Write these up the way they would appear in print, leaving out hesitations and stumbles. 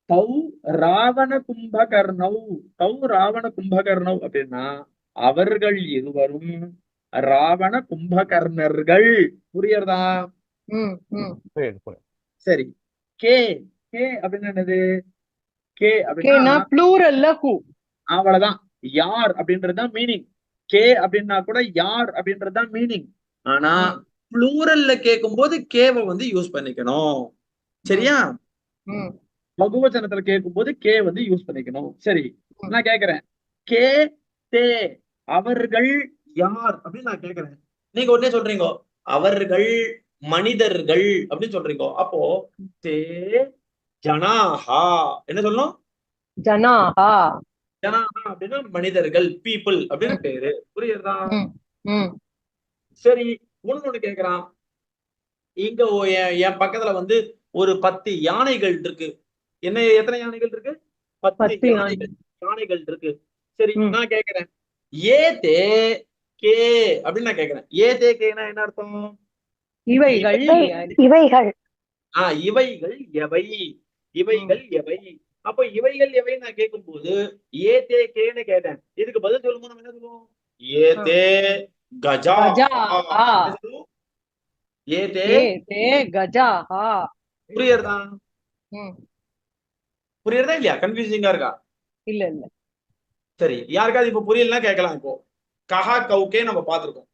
தௌ ராவண கும்பகர்ணவ். தௌ ராவண கும்பகர்ணவ் அப்படின்னா அவர்கள் இருவரும் ராவண கும்பகர்ணர்கள். புரியுறதா? சரி. கே கே அப்படின்னு என்னது? கே அப்படின்னா ப்ளூரல்ல ஹூ. அவ்வளவுதான். யார் அப்படின்றதுதான் மீனிங். கே அப்படின்னா கூட யார் அப்படின்றதுதான் மீனிங். ஆனா ப்ளூரல்ல கேட்கும் போது கேவை வந்து யூஸ் பண்ணிக்கணும். சரியா? பகுவச்சனத்துல கேட்கும் போது கே வந்து யூஸ் பண்ணிக்கணும். சரி, நான் கேக்குறேன், கே தே அவர்கள் யார் அப்படின்னு நான் கேக்குறேன். நீங்க உடனே சொல்றீங்க அவர்கள் மனிதர்கள் அப்படின்னு சொல்றீங்க. அப்போ தே ஜனாஹா என்ன சொல்லணும்? ஜனாஹா. ஜனாஹா அப்படின்னா மனிதர்கள், பீப்புள் அப்படின்னு பேரு. புரியுறதா? சரி, ஒண்ணு கேக்குறான். இங்க என் பக்கத்துல வந்து ஒரு 10 யானைகள் இருக்கு. என்ன, எத்தனை யானைகள் இருக்கு? 10 யானைகள் இருக்கு. சரி, நான் கேக்குறேன், ஏ தே கே அப்படின்னு நான் கேக்குறேன். ஏ தே கேனா என்ன அர்த்தம்? இவைகள் இவைகள் இவைகள் எவை? இவைகள் எவை? அப்ப இவைகள் எவை நான் கேட்கும் போது ஏ தே கேன்னு கேட்டேன். இதுக்கு பதில் சொல்லும்போது நம்ம என்ன சொல்லுவோம்? ஏ தே கஜா. ஏ தே கஜாஹா. புரியுறதா? புரியுறதா இல்லையா? கன்ஃபியூசிங்கா இருக்கா? இல்ல இல்ல. சரி, யாருக்காவது இப்ப புரியலன்னா கேட்கலாம். இப்போ கஹா கவுக்கே நம்ம பார்த்திருக்கோம்.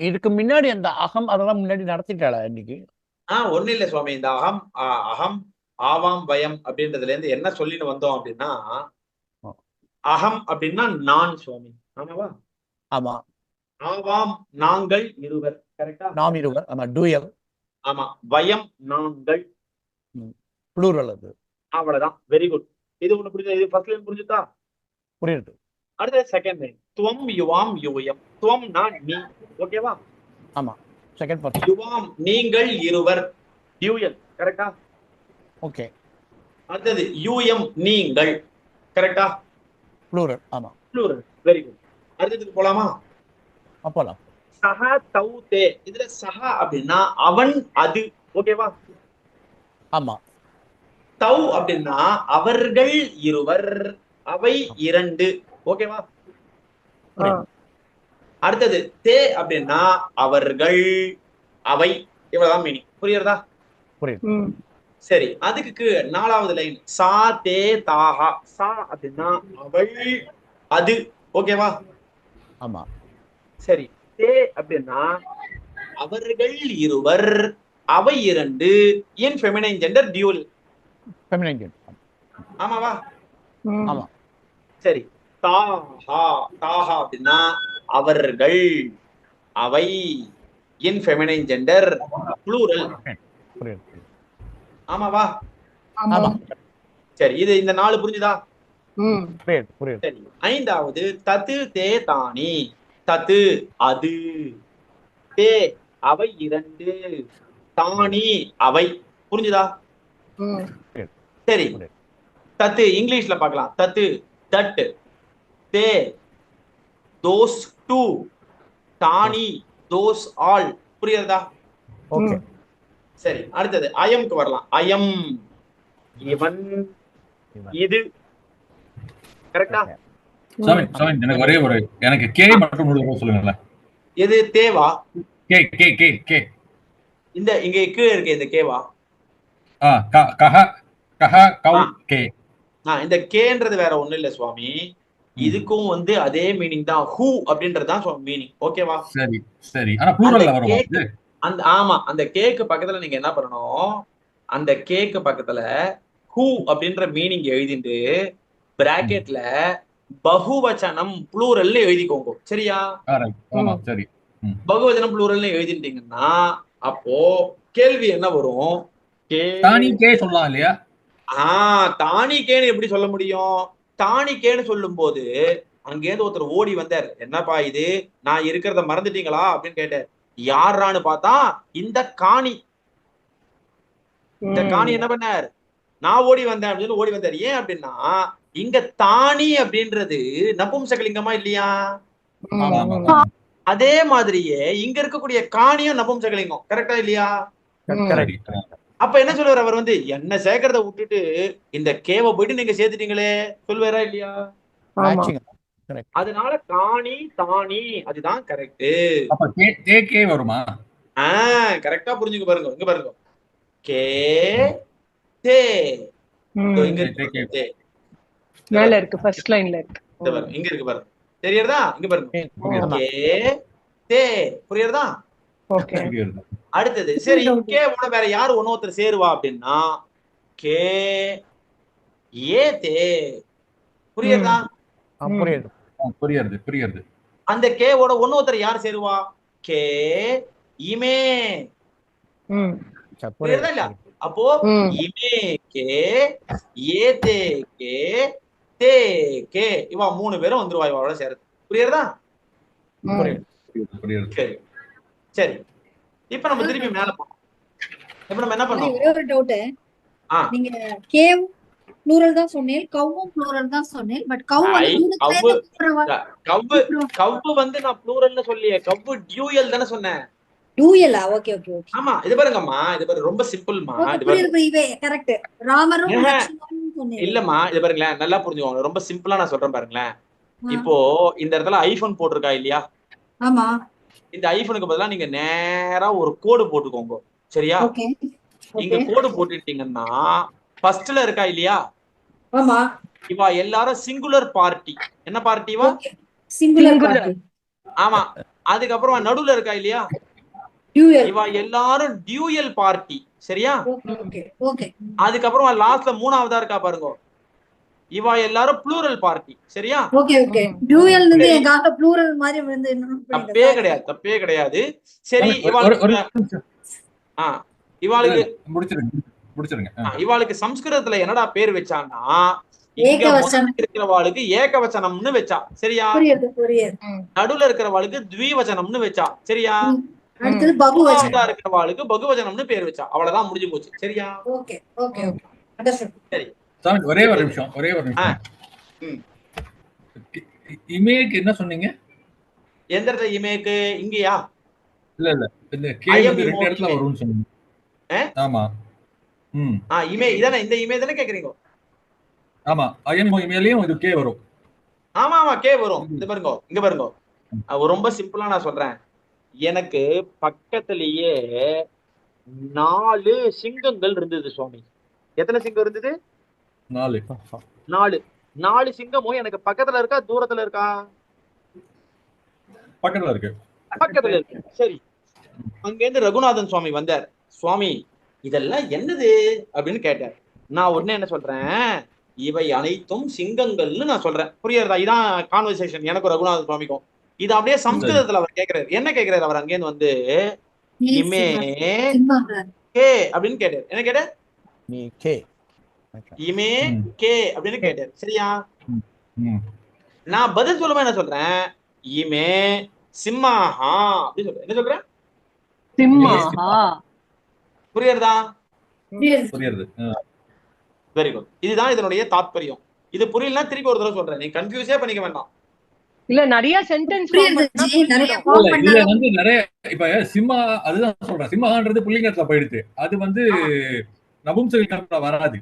இதுக்கு முன்னாடி அந்த அகம் அதெல்லாம் முன்னாடி நடத்திட்டாளா இன்னைக்கு? ஒண்ணு இல்ல சுவாமி. இந்த அகம் அகம் ஆவாம் பயம் அப்படின்றதுல இருந்து என்ன சொல்லிட்டு வந்தோம் அப்படின்னா, அகம் அப்படின்னா நான் சுவாமி. ஆமாவா? ஆமா. ஆவாம் நாங்கள் இருவர். கரெக்டா? நாம் இருவர். ஆமா, டூயல். ஆமா. பயம் நாங்கள் ப்ளூரல். அது அவ்வளவுதான். Very good. இது ஒண்ணு புரியுது. இது ஃபர்ஸ்ட் லைன் புரிஞ்சுதா? புரியுது. அடுத்த செகண்ட் லைன், துவம் யுவாம் யூயம். துவம் நான் நீ. ஓகேவா? ஆமா, செகண்ட் பர்சன். யுவாம் நீங்கள் இருவர். டியூயல். கரெக்டா? ஓகே. அடுத்தது யூஎம் நீங்கள். கரெக்டா? ப்ளூரல். ஆமா, ப்ளூரல். Very good. அடுத்ததுக்கு போலாமா? போலாம். சஹா தௌ தே. இதுல சஹா அப்படின்னா அவன் அது. ஓகேவா? ஆமா. தௌ அப்படின்னா அவர்கள் இருவர், அவை இரண்டு. ஓகேவா? அடுத்தது தே அப்படின்னா அவர்கள், அவை. இவ்வளவுதான் மீனிங். புரியுறதா? புரியுது. சரி, அதுக்கு நாலாவது லைன், சா தே தாஹா. சா அப்படின்னா அவள் அது. ஓகேவா? ஆமா. சரி, தே அப்படின்னா அவர்கள் இருவர், அவை இரண்டு. In feminine gender dual. Feminine gender. ஆமாவா? ஆமா. சரி, தாஹா. தாஹா அப்படின்னா அவர்கள், அவை. In feminine gender plural. ஆமாவா? ஆமா. சரி, இது இந்த 4 புரிஞ்சுதா? புரியுது. சரி, ஐந்தாவது தத்து தே தானி. தத்து அது, தே அவை இரண்டு, தானி அவை. புரிஞ்சுதா? சரி, தத்து இங்கிலீஷ்ல பார்க்கலாம். That that, they those two, தானி தோஸ் ஆல். புரியுறதா? ஓகே. சரி, அடுத்தது அயம்க்கு வரலாம். அயம் இவன், இது. கரெக்டா? சாமி எனக்கு ஒரே ஒரு எனக்கு கே மட்டும் சொல்லுங்களேன். எது தேவா? கே கே கே கே. இந்த இங்க கீழ இருக்கு இந்த கேவா? கஹ கஹ கௌ கே. இந்த கேன்றது வேற ஒண்ணு இல்ல சுவாமி. இதுக்கும் வந்து அதே மீனிங் தான். ஹூ அப்படின்றதுதான் மீனிங். ஓகேவா? சரி சரி. ஆனா ப்ளூரல்ல வரும் அது. ஆமா, அந்த கேக்கு பக்கத்துல நீங்க என்ன பண்ணணும், அந்த கேக்கு பக்கத்துல ஹூ அப்படின்ற மீனிங் எழுதிட்டு பிராக்கெட்ல பகுவச்சனம் ப்ளூரல்ல எழுதிக்கோங்க. சரியா? சரி. பகுவச்சனம் ப்ளூரல்ல எழுதிட்டீங்கன்னா அப்போ கேள்வி என்ன வரும்? தானி கே சொல்லலாம் இல்லையா? தானி கேன்னு எப்படி சொல்ல முடியும்? தானி கேன்னு சொல்லும் போது அங்கேருந்து ஒருத்தர் ஓடி வந்தார். என்னப்பா இது, நான் இருக்கிறத மறந்துட்டீங்களா அப்படின்னு கேட்டார். யாரான்னு பார்த்தா இந்த காணி. இந்த காணி என்ன பண்ணார்? நான் ஓடி வந்தேன் அப்படின்னு ஓடி வந்தார். ஏன் அப்படின்னா இங்க தானி அப்படின்றது நபும்சகலிங்கமா இல்லையா? அதே மாதிரியே இங்க இருக்கக்கூடிய காணியும் நபும்சகலிங்கம். கரெக்டா இல்லையா? அப்ப என்ன சொல்லுவார் அவர் வந்து, என்ன சேர்க்கறத விட்டுட்டு இந்த கேவை போயிட்டு நீங்க சேர்த்துட்டீங்களே சொல்லுவாரா இல்லையா? ஆமா. Matching correct. அதனால காணி தானி அதுதான் கரெக்ட். அப்ப கே கே வருமா? கரெக்டா புரிஞ்சுக்க பாருங்க. இங்க பாருங்க, கே தே. இதோ இங்க இருக்கு பாருங்க, தே. மேல இருக்கு, ஃபர்ஸ்ட் லைன்ல இருக்கு. இந்த பாருங்க, இங்க இருக்கு பாருங்க, தெரியறதா? இங்க பாருங்க, ஆமா. கே தே. புரியுறதா? ஓகே. புரியுது. அடுத்தது சரி, கே உன வேற யாரு ஒன்னொருத்தர் சேருவா அப்படின்னா கே ஏ தே. புரியுறதா? புரியுது. புரியுது புரியுது. அந்த கேவோட ஒன்னொருத்தர் யார் சேருவா? கே இமே. புரியுறதா இல்ல? அப்போ இமே கே ஏ தே கே தே கே இவா 3 பேரும் வந்துருவா இவாவோட சேருது. புரியுறதா? புரியுது. புரியுது. சரி சரி, இப்ப நம்ம திருப்பி மேல போறோம். இப்ப நம்ம என்ன பண்ணோம்? ஒரே ஒரு டவுட். நீங்க கேவ் ப்ளூரல் தான் சொன்னேன், கவ்வும் ப்ளூரல் தான் சொன்னேன். பட் கவ் வந்து கவ்வு வந்து நான் ப்ளூரல்னு சொல்லியே, கவ்வு டியூயல் தானே சொன்னேன். டூயலா? Okay okay okay. ஆமா, இது பாருங்கம்மா, இது பாருங்க ரொம்ப சிம்பிள்மா. இது புரியுது புரியுது. கரெக்ட். ராமரும் லட்சுமணனும் சொன்னேன். இல்லம்மா, இது பாருங்களேன், நல்லா புரிஞ்சுக்கோங்க. ரொம்ப சிம்பிளா நான் சொல்றேன் பாருங்களேன். இப்போ இந்த இடத்துல ஐபோன் போட்டிருக்கா இல்லையா? ஆமா. இந்த ஐபோனுக்கு பதிலா நீங்க நேரா ஒரு கோடு போட்டுக்கோங்க. சரியா? ஓகே. இங்க கோடு போட்டுட்டீங்கன்னா ஃபர்ஸ்ட்ல இருக்கா இல்லையா? ஆமா. இவா எல்லாரும் சிங்குலர் பார்ட்டி. என்ன பார்ட்டிவா? Singular party. ஆமா. அதுக்கப்புறம் நடுவுல இருக்கா இல்லையா? டியூயல். இவா எல்லாரும் டியூயல் பார்ட்டி. சரியா? Okay okay. அதுக்கப்புறம் லாஸ்ட்ல மூணாவதா இருக்கா பாருங்க, இவா எல்லாரும் ப்ளூரல் பார்ட்டி. சரியா? Okay okay. டியூயல் வந்து எங்க ப்ளூரல் மாதிரி வந்து தப்பே கிடையாது, தப்பே கிடையாது. சரி, இவாளுக்கு இவாளுக்கு சம்ஸ்கிருதத்துல என்னடா பேர் வச்சான்னா, இருக்கிறவாளுக்கு ஏகவச்சனம்னு வச்சா. சரியா? நடுவுல இருக்கிறவாளுக்கு த்விவச்சனம்னு வச்சா. சரியா? அடுத்தது பகுவச்சனம். இருக்கிறவாளுக்கு பகுவச்சனம்னு பேர் வச்சா. அவ்வளவுதான், முடிஞ்சு போச்சு. சரியா? Okay okay okay. சரி, ஒரே ஒரு நிமிஷம். இமேக்கு என்ன சொன்னீங்க? எந்த இடத்துல இமேக்கு? இங்கயா? இல்ல இல்ல, இந்த கே வந்து ரெண்டு இடத்துல வரும்னு சொன்னீங்க. ஆமா. இமே இதானே, இந்த இமே தானே கேக்குறீங்க? ஆமா, ஐஎம் இமேலயும் இது கே வரும். ஆமா ஆமா, கே வரும். இது பாருங்க, இங்க பாருங்க, ரொம்ப சிம்பிளா நான் சொல்றேன். எனக்கு பக்கத்திலேயே 4 சிங்கங்கள் இருந்தது சுவாமி. எத்தனை சிங்கம் இருந்தது? 4 சிங்கமும் எனக்கு பக்கத்துல இருக்கா தூரத்துல இருக்கா? பக்கத்துல இருக்கு. பக்கத்துல இருக்கு. சரி, அங்க இருந்து ரகுநாதன் சுவாமி வந்தார். சுவாமி இதெல்லாம் என்னது அப்படின்னு கேட்டார். நான் உடனே என்ன சொல்றேன், இவை அனைத்தும் சிங்கங்கள்னு நான் சொல்றேன். புரியுறதா? இதான் கான்வர்சேஷன் எனக்கு ரகுநாதன் சுவாமிக்கும். இது அப்படியே சம்ஸ்கிருதத்துல அவர் கேட்கிறாரு. என்ன கேட்கிறாரு அவர்? அங்கேருந்து வந்து இமே கே அப்படின்னு கேட்டார். என்ன கேட்டார்? இமே கே அப்படின்னு கேட்டார். சரியா? நான் பதில் சொல்லுமா என்ன சொல்றேன்? இமே சிம்மாஹா அப்படின்னு சொல்றேன். என்ன சொல்றேன்? சிம்மாஹா. புரியுறதா? புரியுது. Very good. இதுதான் இதனுடைய தாத்பரியம். இது புரியலன்னா திருப்பி ஒரு தடவை சொல்றேன், நீ கன்ஃபியூஸே பண்ணிக்க வேண்டாம். இல்ல, நிறைய சென்டென்ஸ் இதுல வந்து நிறைய இப்ப சிம்மா, அதுதான் சொல்றேன், சிம்மஹான்றது புல்லிங்கத்துல போயிடுது. அது வந்து நபும்சகலிங்கத்துல வராது.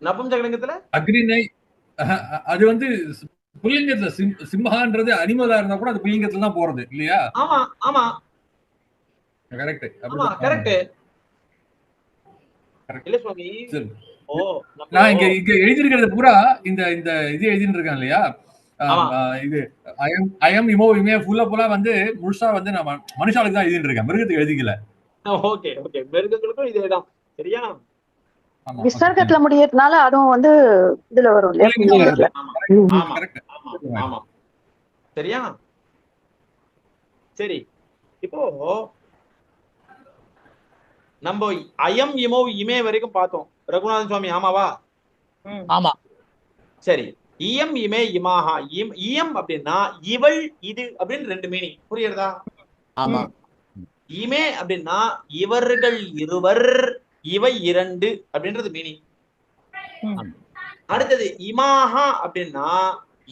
நபும்சகலிங்கத்துல அக்ரினை அது வந்து புல்லிங்கத்துல சிம்மஹான்றது அனிமலா இருந்தா கூட அது புல்லிங்கத்துல தான் போறது இல்லையா? ஆமா ஆமா கரெக்ட். ஆமா கரெக்ட். இல்ல சுவாமி, நான் இங்க எழுதிருக்கிறது பூரா இந்த இந்த இது எழுதிட்டு இருக்கேன் இல்லையா? இது ஐஎம் இமோ இமே ஃபுல்லா வந்து முழுசா வந்து நான் மனுஷாளுக்கு தான் எழுதிட்டு இருக்கேன், மிருகத்துக்கு எழுதிக்கல. ஓகே ஓகே, மிருகங்களுக்கும் இதேதான். சரியா? விசர்க்கத்துல முடியறதுனால அதுவும் வந்து இதுல வரும் இல்லையா? ஆமா, சரியா? சரி, இப்போ நம்ம அயம் இமோ இமே வரைக்கும் பார்த்தோம். ரகுநாதன் சுவாமி ஆமாவா? ஆமா. சரி, இயம் இமே இமாஹா. இயம் அப்படின்னா இவள் இது அப்படின்னு 2 மீனிங். புரியுறதா? ஆமா. இமே அப்படின்னா இவர்கள் இருவர், இவை 2 அப்படின்றது மீனிங். அடுத்தது இமாஹா அப்படின்னா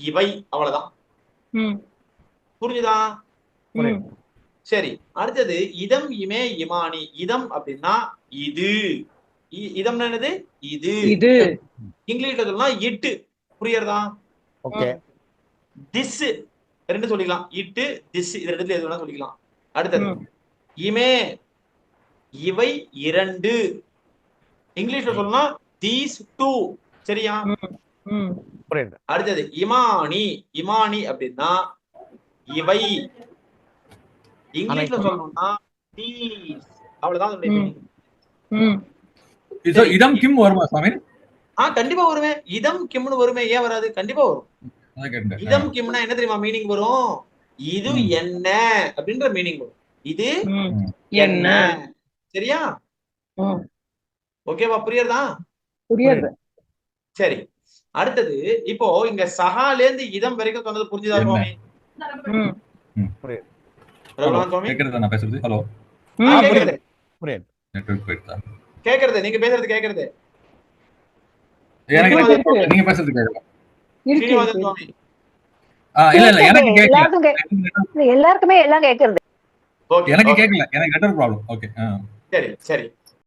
இவை, அவ்வளவுதான். புரிஞ்சுதா? சரி, அடுத்தது இதம் இமே இமானி. இதம் அப்படின்னா இது. இதம்னா என்னது? இது. இது. இங்கிலீஷ்ல சொல்லலாம் இட்டு. புரியுறதா? ஓகே. திஸ் ரெண்டு சொல்லிக்கலாம். இட்டு திஸ் இது ரெண்டுல எது வேணா சொல்லிக்கலாம். அடுத்தது இமே இவை இரண்டு. இங்கிலீஷ்ல சொல்லலாம் தீஸ் டூ. சரியா? புரியுது. அடுத்தது இமானி. இமானி அப்படின்னா இவை. இங்கிலீஷ்ல சொல்லணும்னா தீஸ். அவ்வளவுதான் அதோட மீனிங். இதம் கிம் வருமா சுவாமி? கண்டிப்பா வருமே. இதம் கிம்னு வருமே, ஏன் வராது? கண்டிப்பா வரும். இதம் கிம்னா என்ன தெரியுமா மீனிங் வரும்? இது என்ன அப்படின்ற மீனிங் வரும். இது என்ன. சரியா? ஓகேவா? புரியுறதா? புரியுது. சரி, அடுத்தது இப்போ இங்க சஹால இருந்து இதம் வரைக்கும் சொன்னது புரிஞ்சுதா சுவாமி? புரியுது. ரகுநாத் சுவாமி கேக்குறதா நான் பேசுறது? ஹலோ, கேக்குறது. புரியுது. நெட்வொர்க் போயிடுதா? கேக்குறது, நீங்க பேசுறது கேக்குறது. எனக்கு நீங்க பேசுறது கேட்கல. ஸ்ரீனிவாசன் சுவாமி இல்ல இல்ல எனக்கு கேட்கல. எல்லாருக்குமே எல்லாம் கேக்குறது. ஓகே, எனக்கு கேட்கல. எனக்கு நெட்வொர்க் ப்ராப்ளம். ஓகே. சரி சரி.